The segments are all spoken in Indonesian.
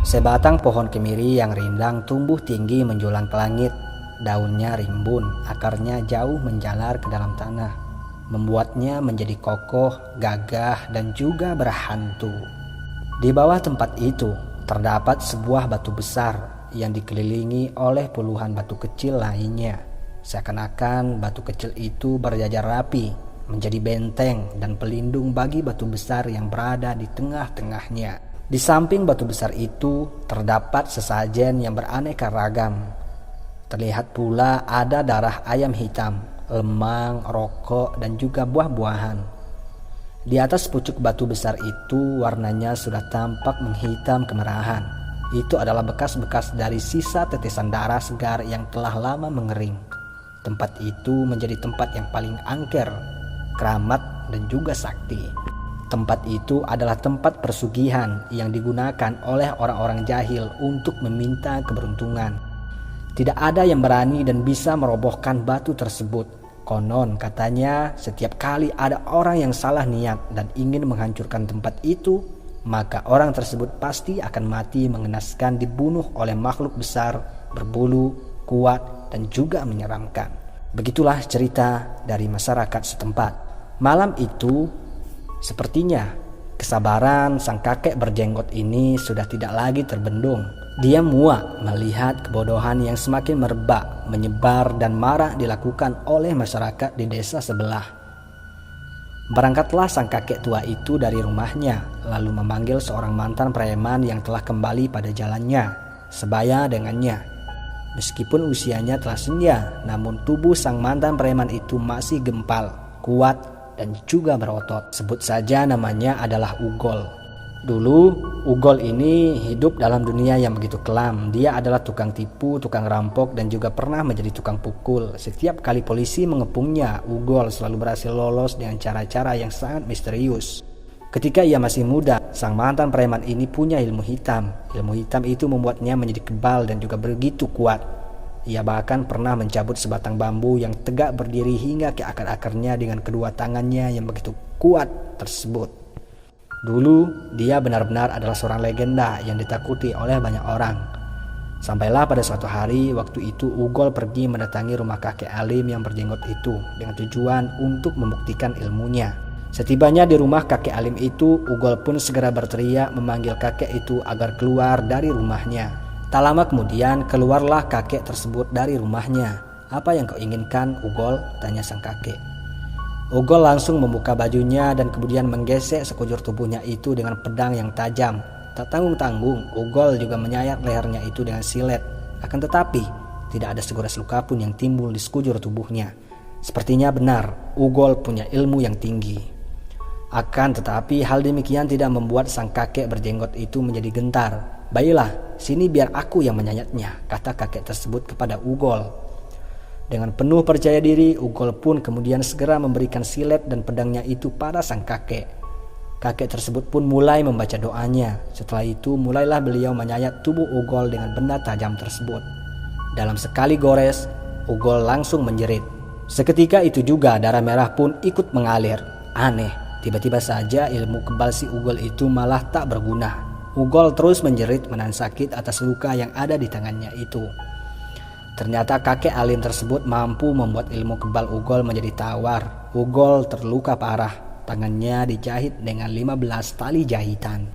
Sebatang pohon kemiri yang rindang tumbuh tinggi menjulang ke langit. Daunnya rimbun, akarnya jauh menjalar ke dalam tanah, membuatnya menjadi kokoh, gagah, dan juga berhantu. Di bawah tempat itu terdapat sebuah batu besar yang dikelilingi oleh puluhan batu kecil lainnya. Seakan-akan batu kecil itu berjajar rapi, menjadi benteng dan pelindung bagi batu besar yang berada di tengah-tengahnya. Di samping batu besar itu terdapat sesajen yang beraneka ragam. Terlihat pula ada darah ayam hitam, lemang, rokok, dan juga buah-buahan. Di atas pucuk batu besar itu warnanya sudah tampak menghitam kemerahan. Itu adalah bekas-bekas dari sisa tetesan darah segar yang telah lama mengering. Tempat itu menjadi tempat yang paling angker, keramat, dan juga sakti. Tempat itu adalah tempat persugihan yang digunakan oleh orang-orang jahil untuk meminta keberuntungan. Tidak ada yang berani dan bisa merobohkan batu tersebut. Konon katanya setiap kali ada orang yang salah niat dan ingin menghancurkan tempat itu, maka orang tersebut pasti akan mati mengenaskan dibunuh oleh makhluk besar, berbulu, kuat, dan juga menyeramkan. Begitulah cerita dari masyarakat setempat. Malam itu, sepertinya kesabaran sang kakek berjenggot ini sudah tidak lagi terbendung. Dia muak melihat kebodohan yang semakin merebak, menyebar, dan marah dilakukan oleh masyarakat di desa sebelah. Berangkatlah sang kakek tua itu dari rumahnya, lalu memanggil seorang mantan preman yang telah kembali pada jalannya, sebaya dengannya. Meskipun usianya telah senja, namun tubuh sang mantan preman itu masih gempal, kuat, dan juga berotot. Sebut saja namanya adalah Ugol. Dulu Ugol ini hidup dalam dunia yang begitu kelam. Dia adalah tukang tipu, tukang rampok, dan juga pernah menjadi tukang pukul. Setiap kali polisi mengepungnya, Ugol selalu berhasil lolos dengan cara-cara yang sangat misterius. Ketika ia masih muda, sang mantan preman ini punya ilmu hitam. Ilmu hitam itu membuatnya menjadi kebal dan juga begitu kuat. Ia bahkan pernah mencabut sebatang bambu yang tegak berdiri hingga ke akar-akarnya dengan kedua tangannya yang begitu kuat tersebut. Dulu dia benar-benar adalah seorang legenda yang ditakuti oleh banyak orang. Sampailah pada suatu hari, waktu itu Ugol pergi mendatangi rumah kakek alim yang berjenggot itu dengan tujuan untuk membuktikan ilmunya. Setibanya di rumah kakek alim itu, Ugol pun segera berteriak memanggil kakek itu agar keluar dari rumahnya. Tak lama kemudian keluarlah kakek tersebut dari rumahnya. "Apa yang kau inginkan, Ugol?" tanya sang kakek. Ugol langsung membuka bajunya dan kemudian menggesek sekujur tubuhnya itu dengan pedang yang tajam. Tak tanggung-tanggung, Ugol juga menyayat lehernya itu dengan silet. Akan tetapi, tidak ada segores luka pun yang timbul di sekujur tubuhnya. Sepertinya benar, Ugol punya ilmu yang tinggi. Akan tetapi, hal demikian tidak membuat sang kakek berjenggot itu menjadi gentar. "Baiklah, sini biar aku yang menyayatnya," kata kakek tersebut kepada Ugol. Dengan penuh percaya diri, Ugol pun kemudian segera memberikan silet dan pedangnya itu pada sang kakek. Kakek tersebut pun mulai membaca doanya. Setelah itu mulailah beliau menyayat tubuh Ugol dengan benda tajam tersebut. Dalam sekali gores, Ugol langsung menjerit. Seketika itu juga darah merah pun ikut mengalir. Aneh, tiba-tiba saja ilmu kebal si Ugol itu malah tak berguna. Ugol terus menjerit menahan sakit atas luka yang ada di tangannya itu. Ternyata kakek alim tersebut mampu membuat ilmu kebal Ugol menjadi tawar. Ugol terluka parah. Tangannya dijahit dengan 15 tali jahitan.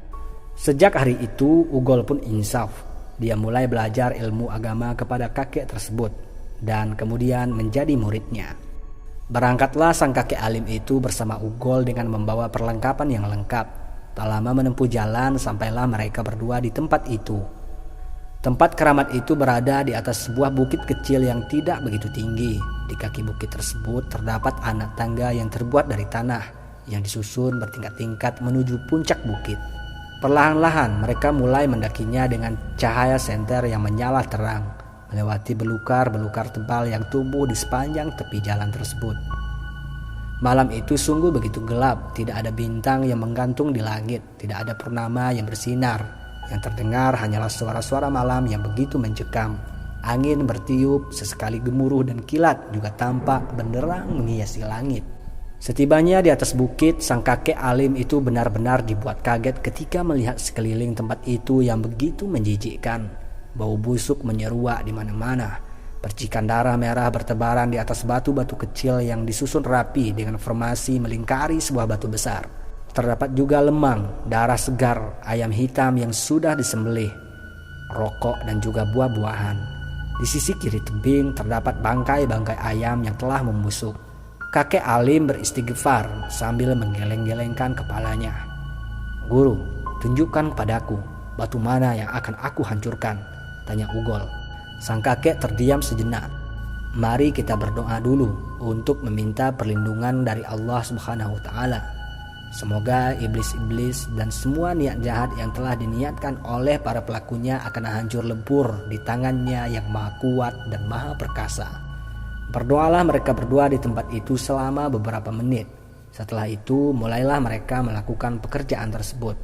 Sejak hari itu Ugol pun insaf. Dia mulai belajar ilmu agama kepada kakek tersebut dan kemudian menjadi muridnya. Berangkatlah sang kakek alim itu bersama Ugol dengan membawa perlengkapan yang lengkap. Tak lama menempuh jalan sampailah mereka berdua di tempat itu. Tempat keramat itu berada di atas sebuah bukit kecil yang tidak begitu tinggi. Di kaki bukit tersebut terdapat anak tangga yang terbuat dari tanah yang disusun bertingkat-tingkat menuju puncak bukit. Perlahan-lahan mereka mulai mendakinya dengan cahaya senter yang menyala terang, melewati belukar-belukar tebal yang tumbuh di sepanjang tepi jalan tersebut. Malam itu sungguh begitu gelap, tidak ada bintang yang menggantung di langit, tidak ada purnama yang bersinar. Yang terdengar hanyalah suara-suara malam yang begitu mencekam. Angin bertiup, sesekali gemuruh dan kilat juga tampak benderang menghiasi langit. Setibanya di atas bukit, sang kakek alim itu benar-benar dibuat kaget ketika melihat sekeliling tempat itu yang begitu menjijikkan. Bau busuk menyeruak di mana-mana. Percikan darah merah bertebaran di atas batu-batu kecil yang disusun rapi dengan formasi melingkari sebuah batu besar. Terdapat juga lemang, darah segar, ayam hitam yang sudah disembelih, rokok dan juga buah-buahan. Di sisi kiri tebing terdapat bangkai-bangkai ayam yang telah membusuk. Kakek alim beristighfar sambil menggeleng-gelengkan kepalanya. "Guru, tunjukkan padaku batu mana yang akan aku hancurkan?" tanya Ugol. Sang kakek terdiam sejenak. "Mari kita berdoa dulu untuk meminta perlindungan dari Allah Subhanahu wa Ta'ala. Semoga iblis-iblis dan semua niat jahat yang telah diniatkan oleh para pelakunya akan hancur lebur di tangannya yang maha kuat dan maha perkasa." Berdoalah mereka berdua di tempat itu selama beberapa menit. Setelah itu mulailah mereka melakukan pekerjaan tersebut.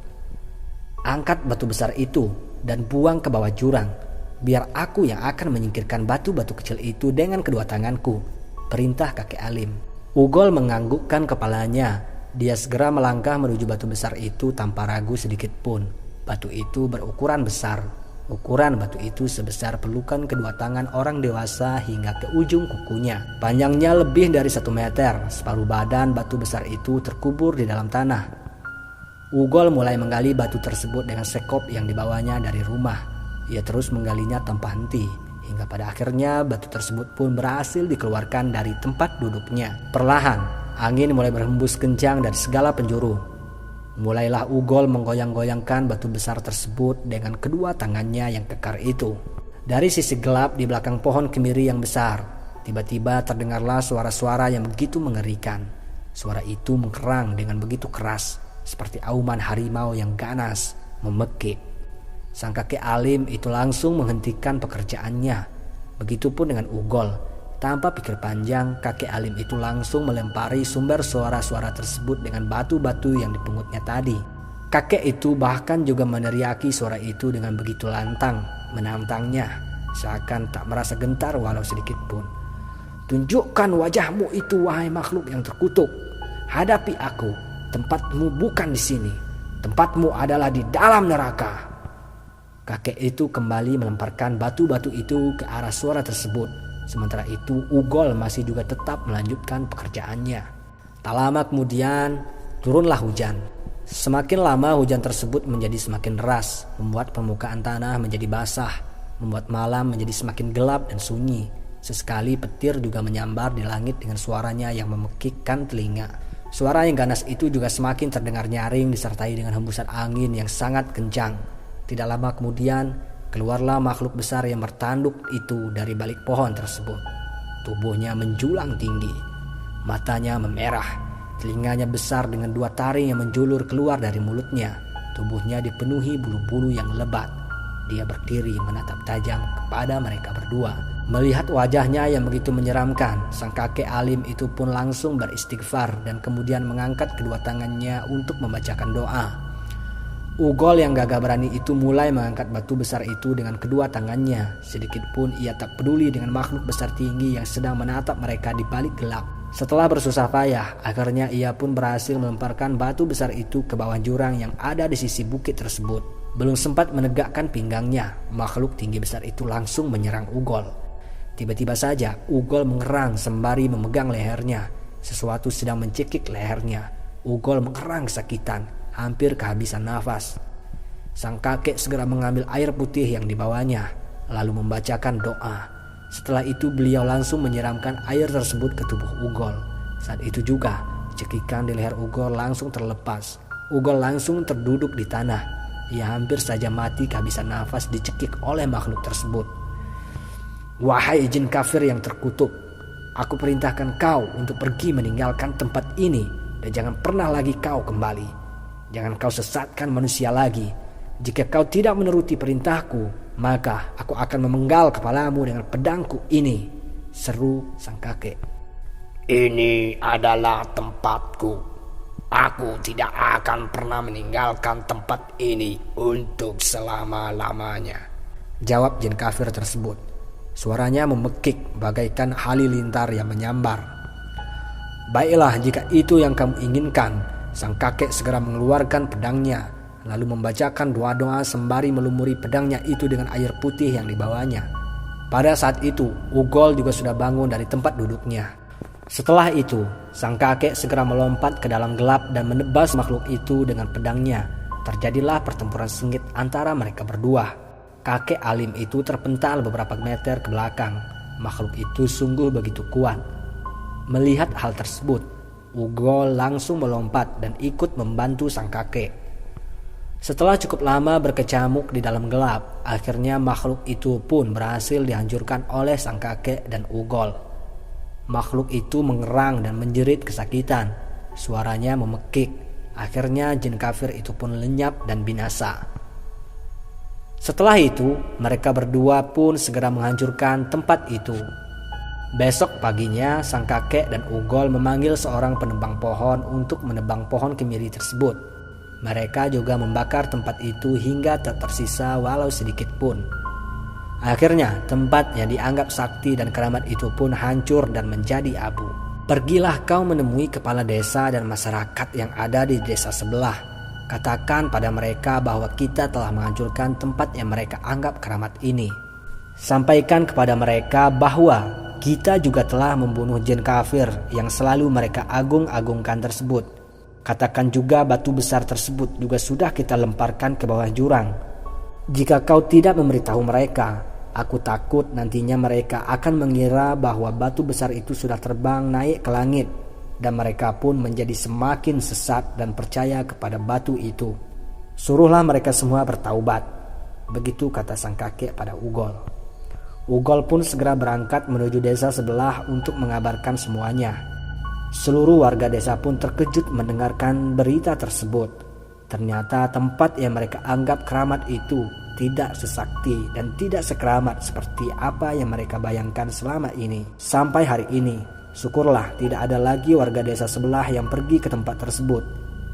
"Angkat batu besar itu dan buang ke bawah jurang. Biar aku yang akan menyingkirkan batu-batu kecil itu dengan kedua tanganku," perintah kakek alim. Ugol menganggukkan kepalanya. Dia segera melangkah menuju batu besar itu tanpa ragu sedikit pun. Batu itu berukuran besar. Ukuran batu itu sebesar pelukan kedua tangan orang dewasa hingga ke ujung kukunya. Panjangnya lebih dari 1 meter. Separuh badan batu besar itu terkubur di dalam tanah. Ugol mulai menggali batu tersebut dengan sekop yang dibawanya dari rumah. Ia terus menggalinya tanpa henti, hingga pada akhirnya batu tersebut pun berhasil dikeluarkan dari tempat duduknya. Perlahan, angin mulai berhembus kencang dari segala penjuru. Mulailah Ugol menggoyang-goyangkan batu besar tersebut dengan kedua tangannya yang kekar itu. Dari sisi gelap di belakang pohon kemiri yang besar, tiba-tiba terdengarlah suara-suara yang begitu mengerikan. Suara itu mengkerang dengan begitu keras, seperti auman harimau yang ganas, memekik. Sang kakek alim itu langsung menghentikan pekerjaannya. Begitupun dengan Ugol. Tanpa pikir panjang, kakek alim itu langsung melempari sumber suara-suara tersebut dengan batu-batu yang dipungutnya tadi. Kakek itu bahkan juga meneriaki suara itu dengan begitu lantang, menantangnya, seakan tak merasa gentar walau sedikit pun. "Tunjukkan wajahmu itu, wahai makhluk yang terkutuk. Hadapi aku. Tempatmu bukan di sini. Tempatmu adalah di dalam neraka." Kakek itu kembali melemparkan batu-batu itu ke arah suara tersebut. Sementara itu Ugol masih juga tetap melanjutkan pekerjaannya. Tak lama kemudian turunlah hujan. Semakin lama hujan tersebut menjadi semakin deras, membuat permukaan tanah menjadi basah, membuat malam menjadi semakin gelap dan sunyi. Sesekali petir juga menyambar di langit dengan suaranya yang memekikkan telinga. Suara yang ganas itu juga semakin terdengar nyaring disertai dengan hembusan angin yang sangat kencang. Tidak lama kemudian keluarlah makhluk besar yang bertanduk itu dari balik pohon tersebut. Tubuhnya menjulang tinggi, matanya memerah, telinganya besar dengan 2 taring yang menjulur keluar dari mulutnya. Tubuhnya dipenuhi bulu-bulu yang lebat. Dia berdiri menatap tajam kepada mereka berdua. Melihat wajahnya yang begitu menyeramkan, sang kakek alim itu pun langsung beristighfar dan kemudian mengangkat kedua tangannya untuk membacakan doa. Ugol yang gagah berani itu mulai mengangkat batu besar itu dengan kedua tangannya. Sedikit pun ia tak peduli dengan makhluk besar tinggi yang sedang menatap mereka di balik gelap. Setelah bersusah payah, akhirnya ia pun berhasil melemparkan batu besar itu ke bawah jurang yang ada di sisi bukit tersebut. Belum sempat menegakkan pinggangnya, makhluk tinggi besar itu langsung menyerang Ugol. Tiba-tiba saja Ugol mengerang sembari memegang lehernya. Sesuatu sedang mencekik lehernya. Ugol mengerang kesakitan, hampir kehabisan nafas. Sang kakek segera mengambil air putih yang dibawanya, lalu membacakan doa. Setelah itu beliau langsung menyiramkan air tersebut ke tubuh Ugol. Saat itu juga cekikan di leher Ugol langsung terlepas. Ugol langsung terduduk di tanah. Ia hampir saja mati kehabisan nafas dicekik oleh makhluk tersebut. "Wahai jin kafir yang terkutuk, aku perintahkan kau untuk pergi meninggalkan tempat ini dan jangan pernah lagi kau kembali. Jangan kau sesatkan manusia lagi. Jika kau tidak menuruti perintahku, maka aku akan memenggal kepalamu dengan pedangku ini," seru sang kakek. "Ini adalah tempatku. Aku tidak akan pernah meninggalkan tempat ini untuk selama-lamanya," jawab jin kafir tersebut. Suaranya memekik bagaikan halilintar yang menyambar. Baiklah, jika itu yang kamu inginkan. Sang kakek segera mengeluarkan pedangnya, lalu membacakan doa-doa sembari melumuri pedangnya itu dengan air putih yang dibawanya. Pada saat itu, Ugol juga sudah bangun dari tempat duduknya. Setelah itu, sang kakek segera melompat ke dalam gelap dan menebas makhluk itu dengan pedangnya. Terjadilah pertempuran sengit antara mereka berdua. Kakek alim itu terpental beberapa meter ke belakang. Makhluk itu sungguh begitu kuat. Melihat hal tersebut, Ugol langsung melompat dan ikut membantu sang kakek. Setelah cukup lama berkecamuk di dalam gelap, akhirnya makhluk itu pun berhasil dihancurkan oleh sang kakek dan Ugol. Makhluk itu mengerang dan menjerit kesakitan. Suaranya memekik. Akhirnya jin kafir itu pun lenyap dan binasa. Setelah itu, mereka berdua pun segera menghancurkan tempat itu. Besok paginya, sang kakek dan Ugol memanggil seorang penebang pohon untuk menebang pohon kemiri tersebut. Mereka juga membakar tempat itu hingga tak tersisa walau sedikit pun. Akhirnya, tempat yang dianggap sakti dan keramat itu pun hancur dan menjadi abu. Pergilah kau menemui kepala desa dan masyarakat yang ada di desa sebelah. Katakan pada mereka bahwa kita telah menghancurkan tempat yang mereka anggap keramat ini. Sampaikan kepada mereka bahwa kita juga telah membunuh jin kafir yang selalu mereka agung-agungkan tersebut. Katakan juga batu besar tersebut juga sudah kita lemparkan ke bawah jurang. Jika kau tidak memberitahu mereka, aku takut nantinya mereka akan mengira bahwa batu besar itu sudah terbang naik ke langit, dan mereka pun menjadi semakin sesat dan percaya kepada batu itu. Suruhlah mereka semua bertaubat. Begitu kata sang kakek pada Ugol. Ugol pun segera berangkat menuju desa sebelah untuk mengabarkan semuanya. Seluruh warga desa pun terkejut mendengarkan berita tersebut. Ternyata tempat yang mereka anggap keramat itu tidak sesakti dan tidak sekeramat seperti apa yang mereka bayangkan selama ini. Sampai hari ini, syukurlah tidak ada lagi warga desa sebelah yang pergi ke tempat tersebut.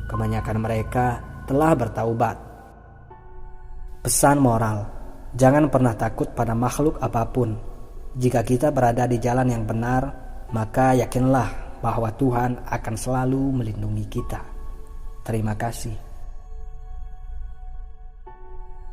Kebanyakan mereka telah bertaubat. Pesan moral: jangan pernah takut pada makhluk apapun. Jika kita berada di jalan yang benar, maka yakinlah bahwa Tuhan akan selalu melindungi kita. Terima kasih.